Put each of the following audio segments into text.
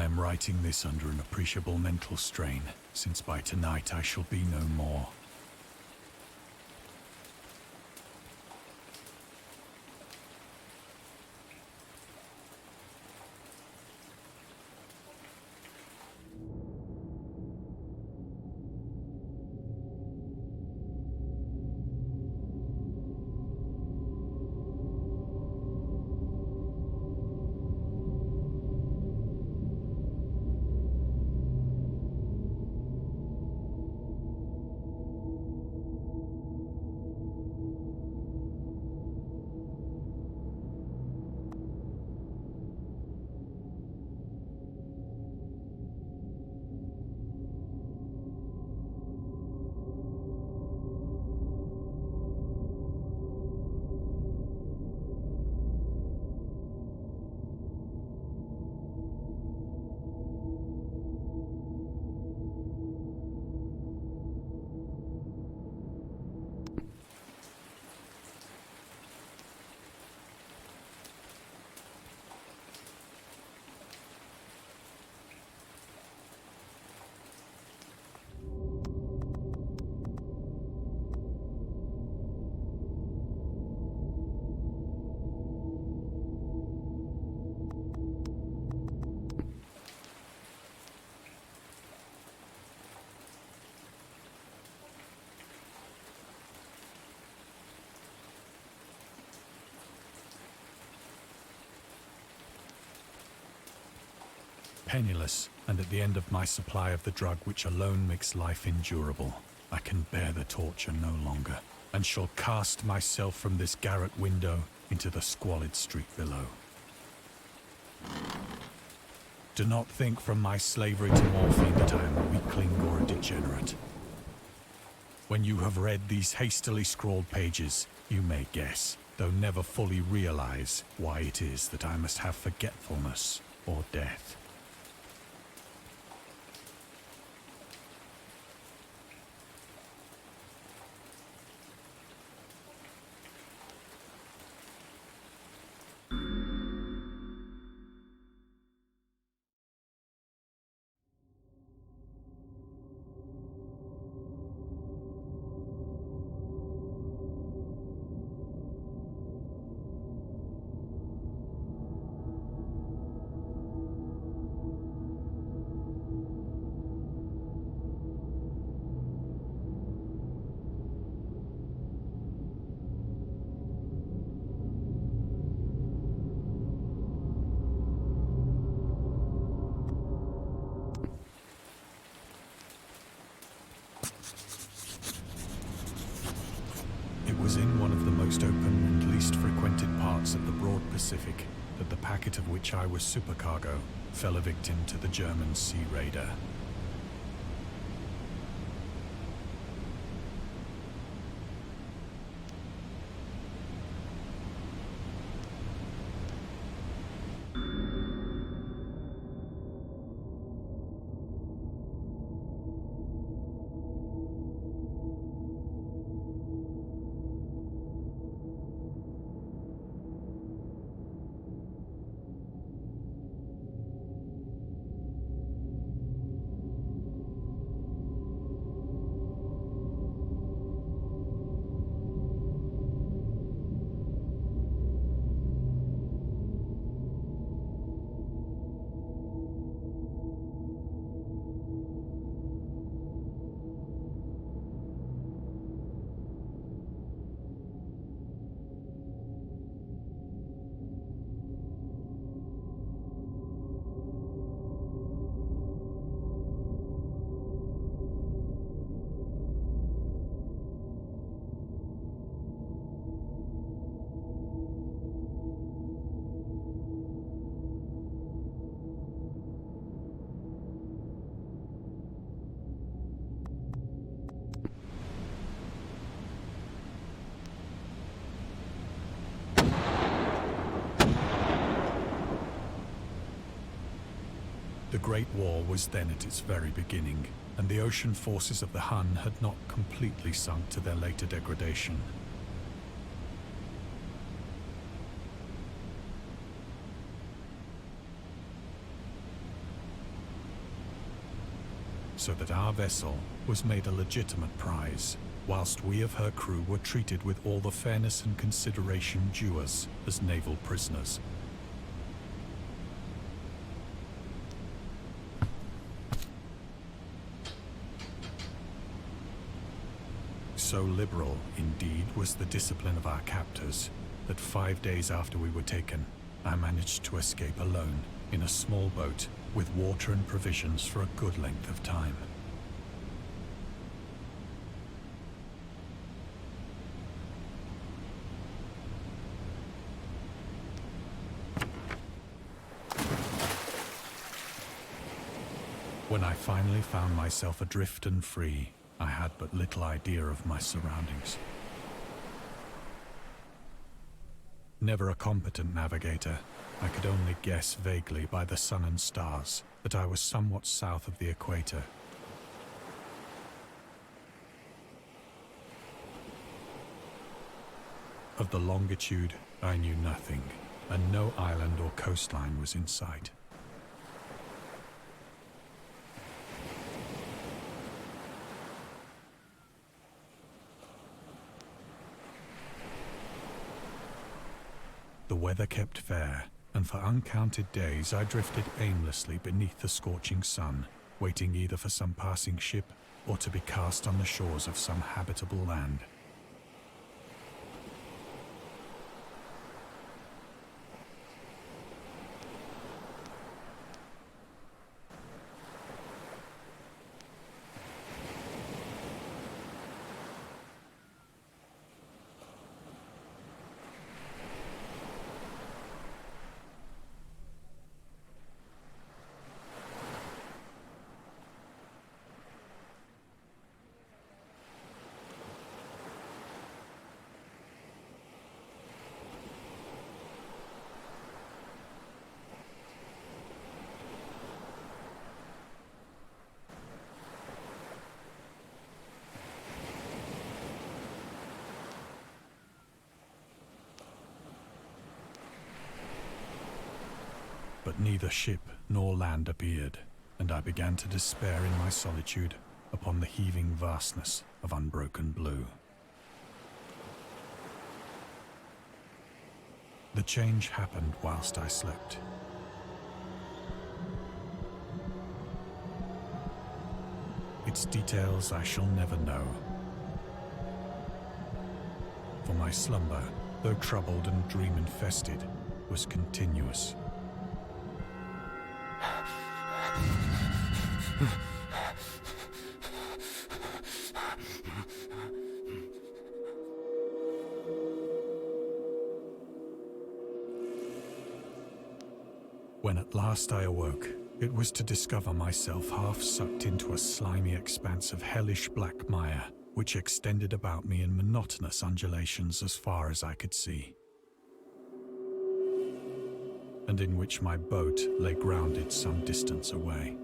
am writing this under an appreciable mental strain, since by tonight I shall be no more. Penniless, and at the end of my supply of the drug which alone makes life endurable, I can bear the torture no longer, and shall cast myself from this garret window into the squalid street below. Do not think from my slavery to morphine that I am a weakling or a degenerate. When you have read these hastily scrawled pages, you may guess, though never fully realize, why it is that I must have forgetfulness or death. It was in one of the most open and least frequented parts of the broad Pacific that the packet of which I was supercargo fell a victim to the German sea raider. The Great War was then at its very beginning, and the ocean forces of the Hun had not completely sunk to their later degradation. so that our vessel was made a legitimate prize, whilst we of her crew were treated with all the fairness and consideration due us as naval prisoners. So liberal, indeed, was the discipline of our captors, that 5 days after we were taken, I managed to escape alone in a small boat with water and provisions for a good length of time. When I finally found myself adrift and free, I had but little idea of my surroundings. Never a competent navigator, I could only guess vaguely by the sun and stars that I was somewhat south of the equator. Of the longitude, I knew nothing, and no island or coastline was in sight. The weather kept fair, and for uncounted days I drifted aimlessly beneath the scorching sun, waiting either for some passing ship or to be cast on the shores of some habitable land. But neither ship nor land appeared, and I began to despair in my solitude upon the heaving vastness of unbroken blue. The change happened whilst I slept. Its details I shall never know. For my slumber, though troubled and dream-infested, was continuous. When at last I awoke, it was to discover myself half sucked into a slimy expanse of hellish black mire, which extended about me in monotonous undulations as far as I could see, and in which my boat lay grounded some distance away.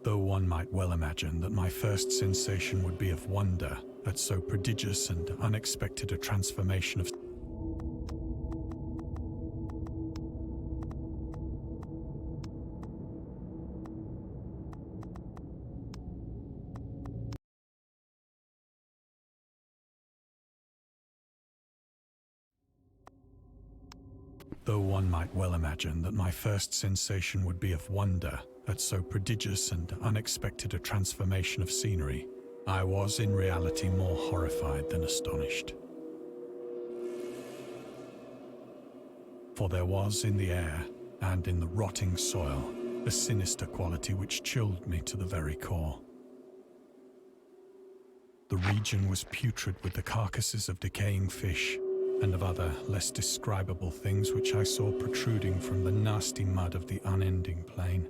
Though one might well imagine that my first sensation would be of wonder at so prodigious and unexpected a transformation of Though one might well imagine that my first sensation would be of wonder at so prodigious and unexpected a transformation of scenery, I was in reality more horrified than astonished. For there was in the air and in the rotting soil a sinister quality which chilled me to the very core. The region was putrid with the carcasses of decaying fish and of other, less describable things which I saw protruding from the nasty mud of the unending plain.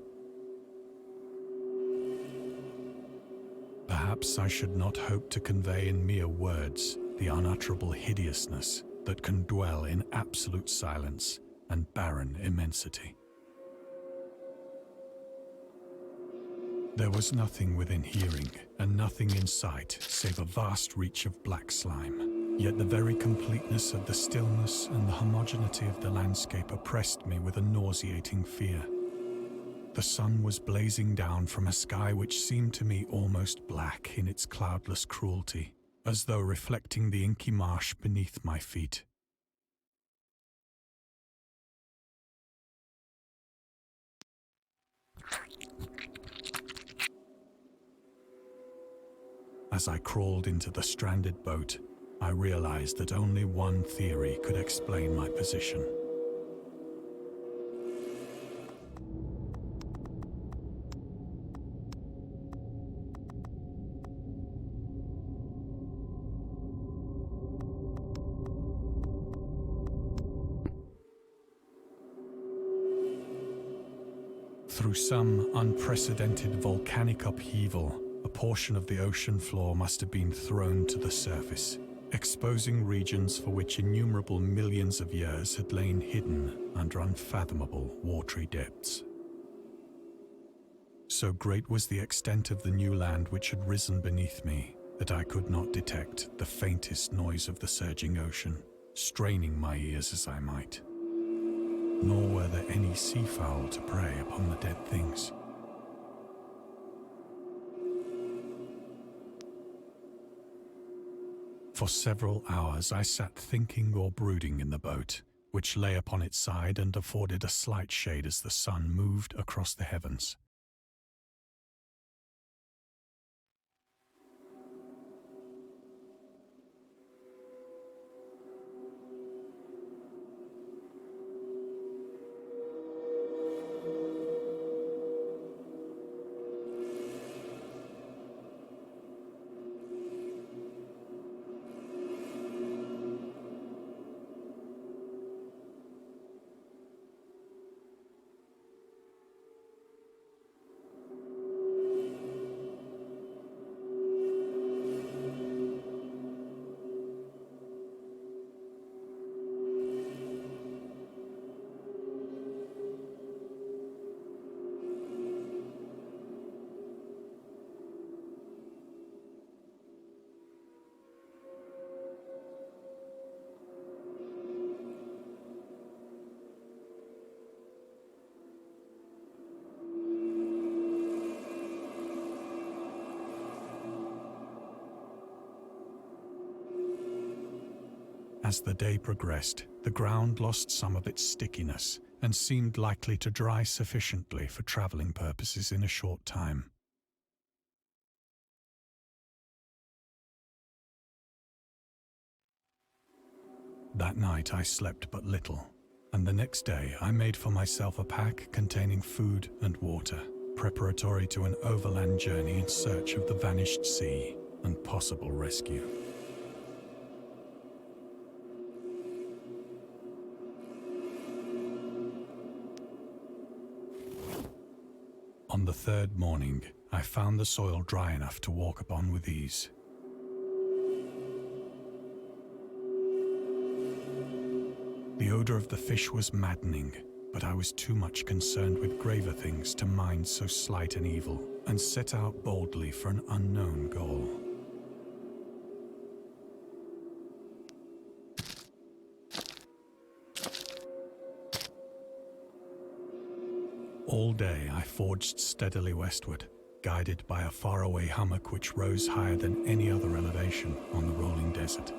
Perhaps I should not hope to convey in mere words the unutterable hideousness that can dwell in absolute silence and barren immensity. There was nothing within hearing and nothing in sight save a vast reach of black slime. Yet the very completeness of the stillness and the homogeneity of the landscape oppressed me with a nauseating fear. The sun was blazing down from a sky which seemed to me almost black in its cloudless cruelty, as though reflecting the inky marsh beneath my feet. As I crawled into the stranded boat, I realized that only one theory could explain my position. Through some unprecedented volcanic upheaval, a portion of the ocean floor must have been thrown to the surface, exposing regions for which innumerable millions of years had lain hidden under unfathomable watery depths. So great was the extent of the new land which had risen beneath me that I could not detect the faintest noise of the surging ocean, straining my ears as I might. Nor were there any seafowl to prey upon the dead things. For several hours I sat thinking or brooding in the boat, which lay upon its side and afforded a slight shade as the sun moved across the heavens. As the day progressed, the ground lost some of its stickiness and seemed likely to dry sufficiently for traveling purposes in a short time. That night I slept but little, and the next day I made for myself a pack containing food and water, preparatory to an overland journey in search of the vanished sea and possible rescue. On the third morning, I found the soil dry enough to walk upon with ease. The odor of the fish was maddening, but I was too much concerned with graver things to mind so slight an evil, and set out boldly for an unknown goal. All day I forged steadily westward, guided by a faraway hummock which rose higher than any other elevation on the rolling desert.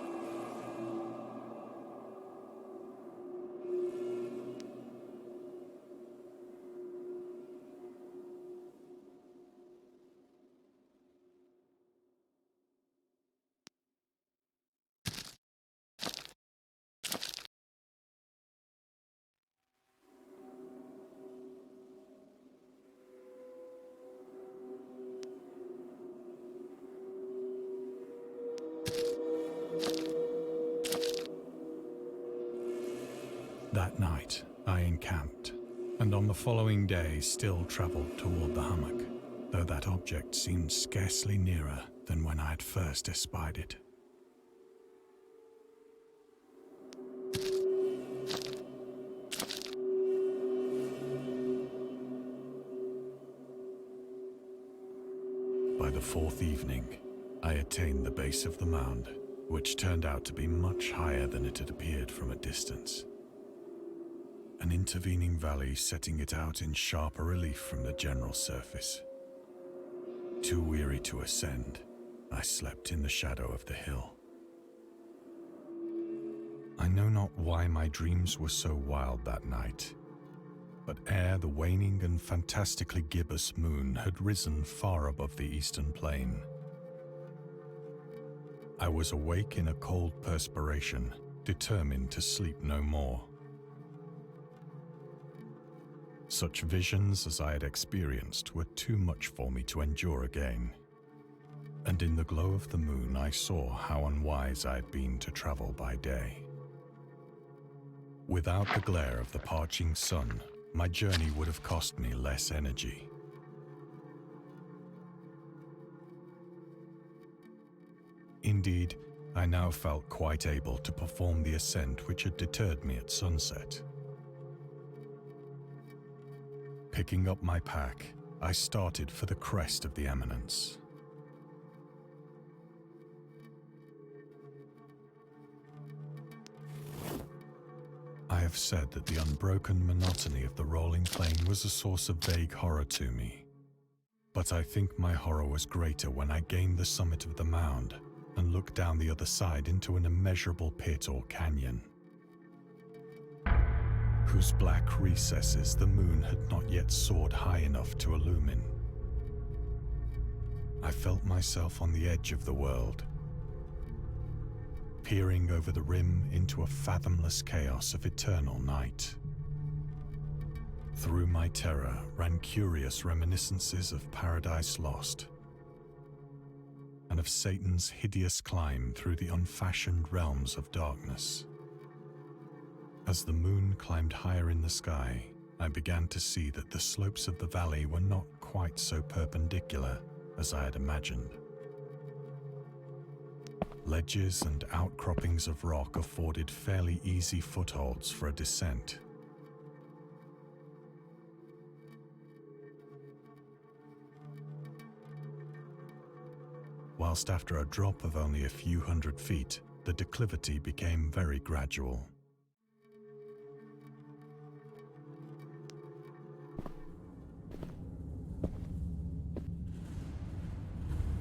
That night, I encamped, and on the following day still travelled toward the hummock, though that object seemed scarcely nearer than when I had first espied it. By the fourth evening, I attained the base of the mound, which turned out to be much higher than it had appeared from a distance. an intervening valley setting it out in sharper relief from the general surface. Too weary to ascend, I slept in the shadow of the hill. I know not why my dreams were so wild that night, but ere the waning and fantastically gibbous moon had risen far above the eastern plain, I was awake in a cold perspiration, determined to sleep no more. Such visions as I had experienced were too much for me to endure again, and in the glow of the moon I saw how unwise I had been to travel by day. Without the glare of the parching sun, my journey would have cost me less energy. Indeed, I now felt quite able to perform the ascent which had deterred me at sunset. Picking up my pack, I started for the crest of the eminence. I have said that the unbroken monotony of the rolling plain was a source of vague horror to me, but I think my horror was greater when I gained the summit of the mound and looked down the other side into an immeasurable pit or canyon, whose black recesses the moon had not yet soared high enough to illumine. I felt myself on the edge of the world, peering over the rim into a fathomless chaos of eternal night. Through my terror ran curious reminiscences of Paradise Lost, and of Satan's hideous climb through the unfashioned realms of darkness. As the moon climbed higher in the sky, I began to see that the slopes of the valley were not quite so perpendicular as I had imagined. Ledges and outcroppings of rock afforded fairly easy footholds for a descent. Whilst after a drop of only a few hundred feet, the declivity became very gradual.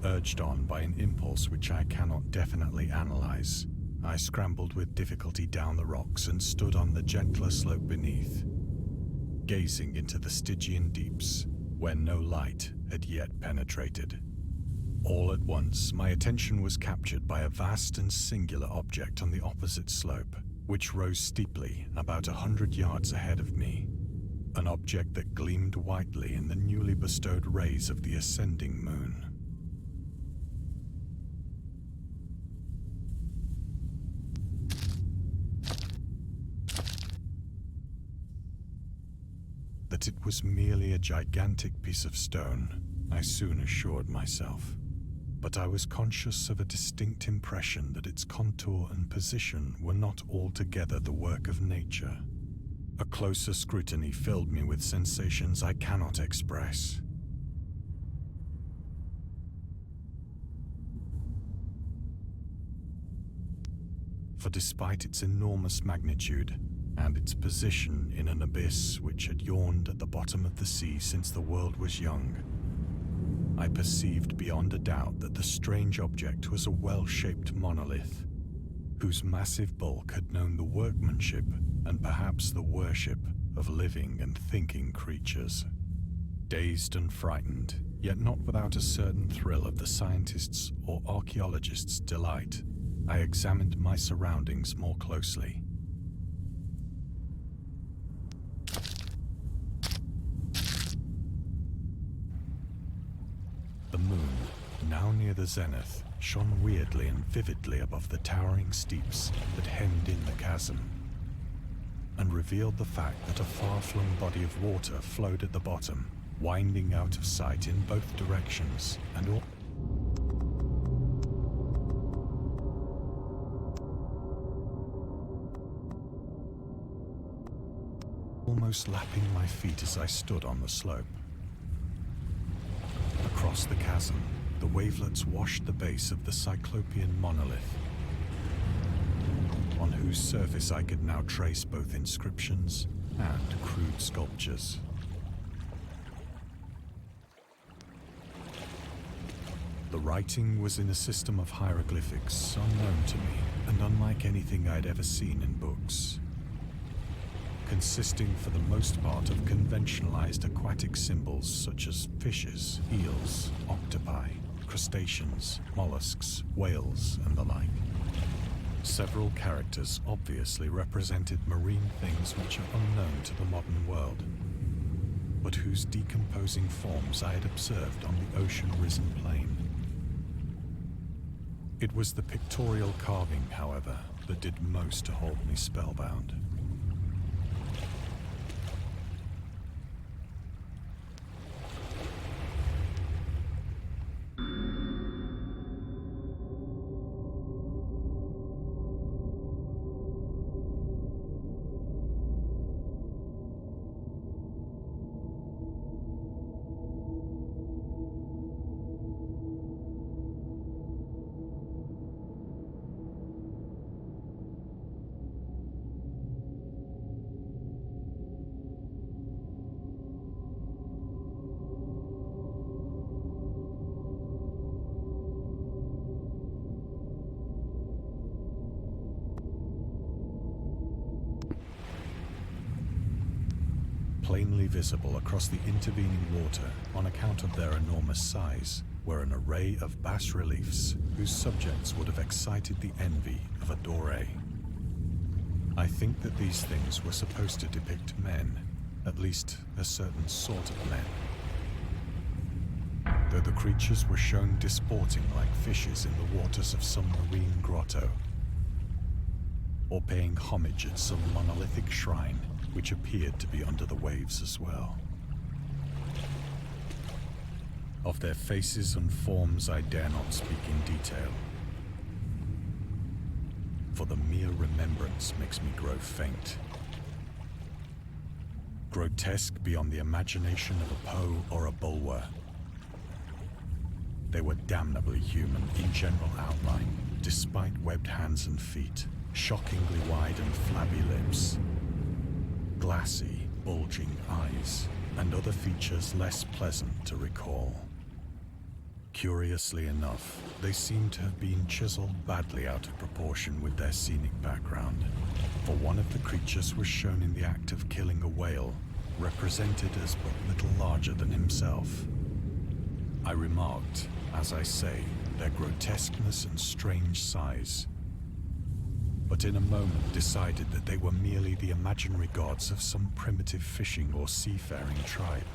Urged on by an impulse which I cannot definitely analyze, I scrambled with difficulty down the rocks and stood on the gentler slope beneath, gazing into the Stygian deeps, where no light had yet penetrated. All at once, my attention was captured by a vast and singular object on the opposite slope, which rose steeply about 100 yards ahead of me, an object that gleamed whitely in the newly bestowed rays of the ascending moon. That it was merely a gigantic piece of stone, I soon assured myself, but I was conscious of a distinct impression that its contour and position were not altogether the work of nature. A closer scrutiny filled me with sensations I cannot express. For despite its enormous magnitude, and its position in an abyss which had yawned at the bottom of the sea since the world was young, I perceived beyond a doubt that the strange object was a well-shaped monolith, whose massive bulk had known the workmanship and perhaps the worship of living and thinking creatures. Dazed and frightened, yet not without a certain thrill of the scientist's or archaeologist's delight, I examined my surroundings more closely. The moon, now near the zenith, shone weirdly and vividly above the towering steeps that hemmed in the chasm, and revealed the fact that a far-flung body of water flowed at the bottom, winding out of sight in both directions, and almost lapping my feet as I stood on the slope. Across the chasm, the wavelets washed the base of the cyclopean monolith, on whose surface I could now trace both inscriptions and crude sculptures. The writing was in a system of hieroglyphics unknown to me and unlike anything I'd ever seen in books, consisting for the most part of conventionalized aquatic symbols such as fishes, eels, octopi, crustaceans, mollusks, whales, and the like. Several characters obviously represented marine things which are unknown to the modern world, but whose decomposing forms I had observed on the ocean-risen plain. It was the pictorial carving, however, that did most to hold me spellbound. Plainly visible across the intervening water on account of their enormous size were an array of bas-reliefs whose subjects would have excited the envy of a doré. I think that these things were supposed to depict men, at least a certain sort of men, though the creatures were shown disporting like fishes in the waters of some marine grotto, or paying homage at some monolithic shrine which appeared to be under the waves as well. Of their faces and forms I dare not speak in detail, for the mere remembrance makes me grow faint. Grotesque beyond the imagination of a Poe or a Bulwer, they were damnably human in general outline, despite webbed hands and feet, shockingly wide and flabby lips, glassy, bulging eyes, and other features less pleasant to recall. Curiously enough, they seem to have been chiseled badly out of proportion with their scenic background, for one of the creatures was shown in the act of killing a whale, represented as but little larger than himself. I remarked, as I say, their grotesqueness and strange size, but in a moment decided that they were merely the imaginary gods of some primitive fishing or seafaring tribe.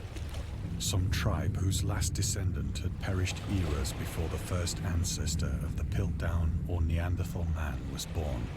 Some tribe whose last descendant had perished eras before the first ancestor of the Piltdown or Neanderthal man was born.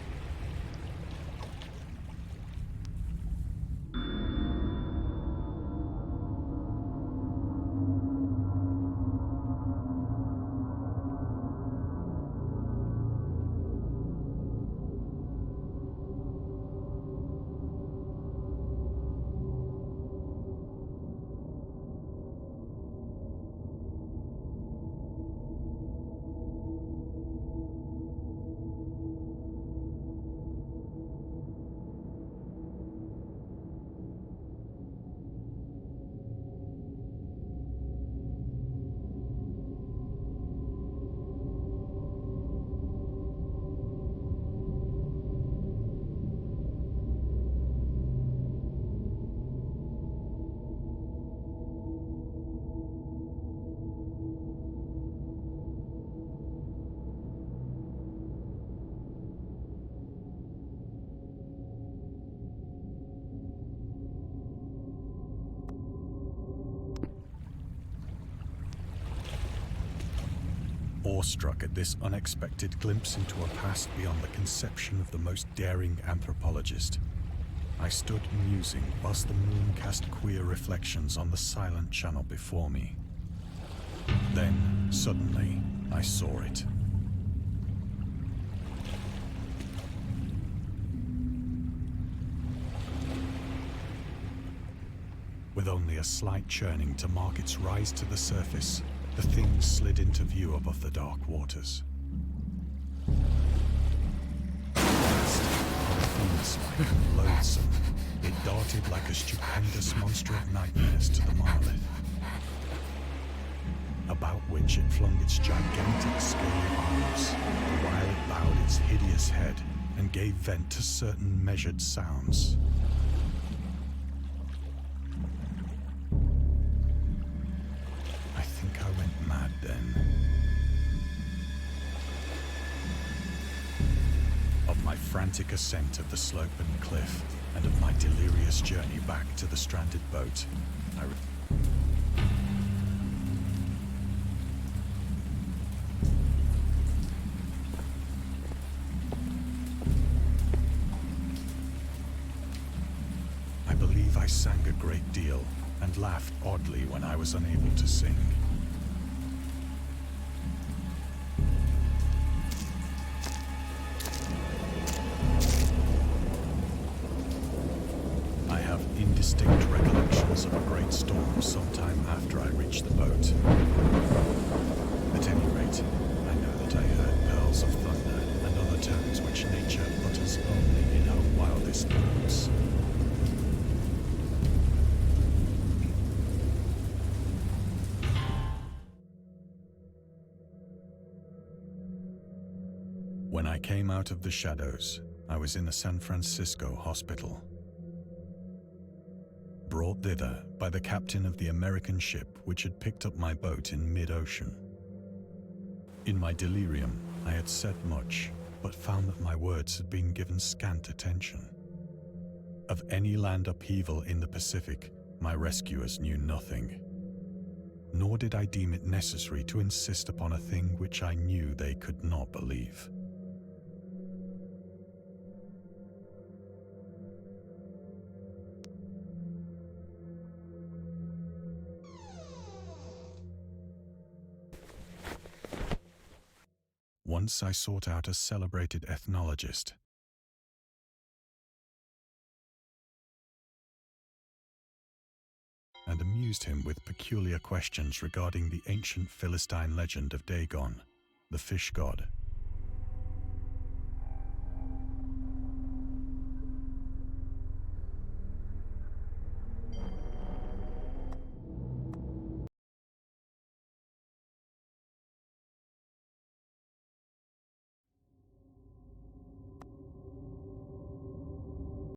Awestruck at this unexpected glimpse into a past beyond the conception of the most daring anthropologist, I stood musing whilst the moon cast queer reflections on the silent channel before me. Then, suddenly, I saw it. With only a slight churning to mark its rise to the surface, the thing slid into view above the dark waters. Vast, polyphemus-like and loathsome, it darted like a stupendous monster of nightmares to the monolith, about which it flung its gigantic scaly arms, while it bowed its hideous head and gave vent to certain measured sounds. I think I went mad then. Of my frantic ascent of the slope and cliff, and of my delirious journey back to the stranded boat, I believe I sang a great deal and laughed oddly when I was unable to sing. I have indistinct recollections of a great storm sometime after I reached the boat. At any rate, I know that I heard pearls of thunder and other tones which nature utters only in her wildest moods. When I came out of the shadows, I was in a San Francisco hospital, brought thither by the captain of the American ship which had picked up my boat in mid-ocean. In my delirium, I had said much, but found that my words had been given scant attention. Of any land upheaval in the Pacific, my rescuers knew nothing. Nor did I deem it necessary to insist upon a thing which I knew they could not believe. Once I sought out a celebrated ethnologist and amused him with peculiar questions regarding the ancient Philistine legend of Dagon, the fish god.